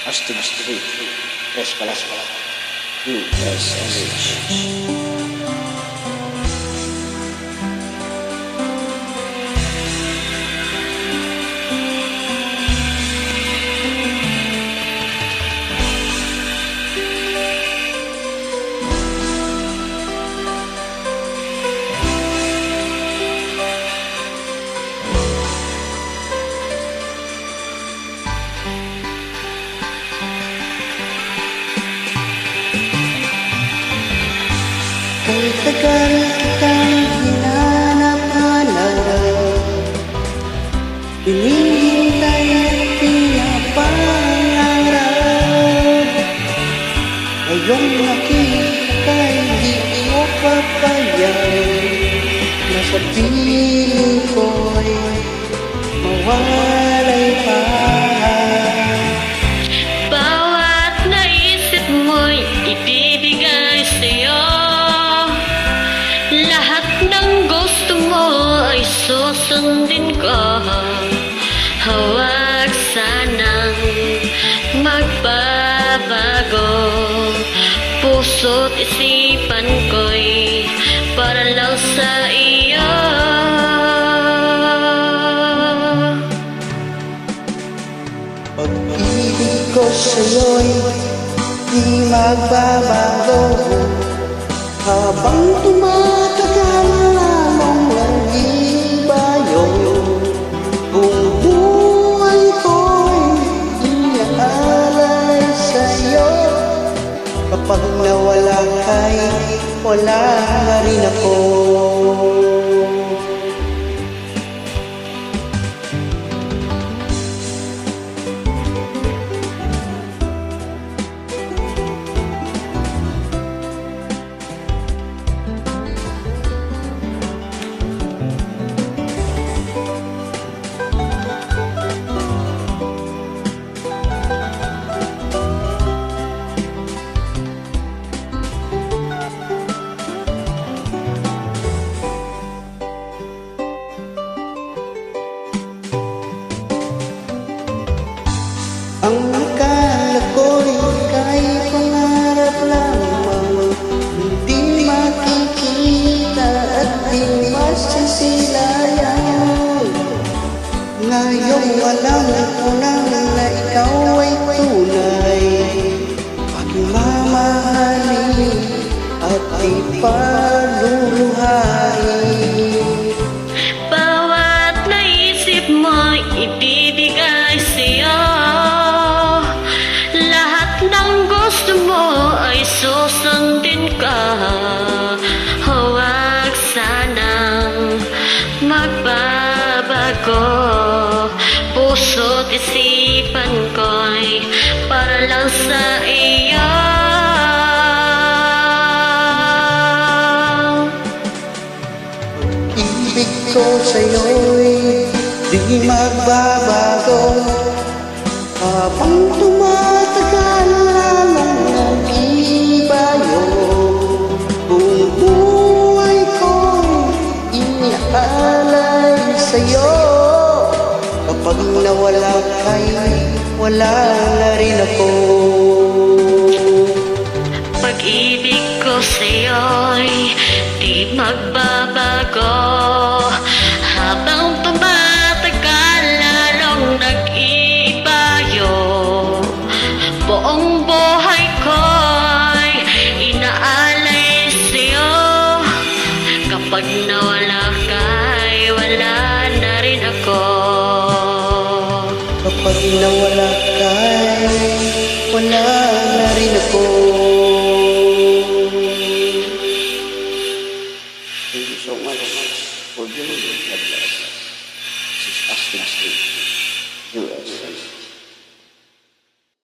Austin Street, Tres Palas, USMH. Kay tagal kitang hinanap-hanap, hinihintay at pinapangarap. Ngayong nakita di ko papayag na sa piling ko'y mawalay pa. Bawat naisip mo'y ibibigay sa'yo. Lahat ng gusto mo ay susundin ko. Huwag sanang magbabago. Puso't isipan ko'y para lang sa iyo. Pag-ibig ko sa'yo'y di magbabago. Habang tumatagal lamang ang ibayo, buong buhay ko'y inaalay sa'yo. Kapag nawala ka'y wala na rin ako. Ang akala ko'y kay pangarap lamang, hindi makikita at di masisilayan. Ngayong alam ko na ikaw ay tunay, pagmamahalin at ipaluluhain. Bawat naisip mo'y ibibigay sa'yo. Lahat ng gusto mo ay susundin ka. Huwag sanang magbabago. Puso't isipan ko'y para lang sa iyo. Ibig ko sa'yo'y di magbabago. Habang tumatagal lamang ang ibayo, buong buhay ko'y inaalay sa'yo. Kapag nawala ka'y wala na rin ako. Pag-ibig ko sa'yo'y di magbabago. Habang tumatagal lalong nag-ibayo, buong buhay ko'y inaalay sa'yo. Kapag nawala ka'y wala na rin ako. Kapag nawala ka'y wala na rin ako. Thank you so much for doing it. God bless. This is Austin Street, USA.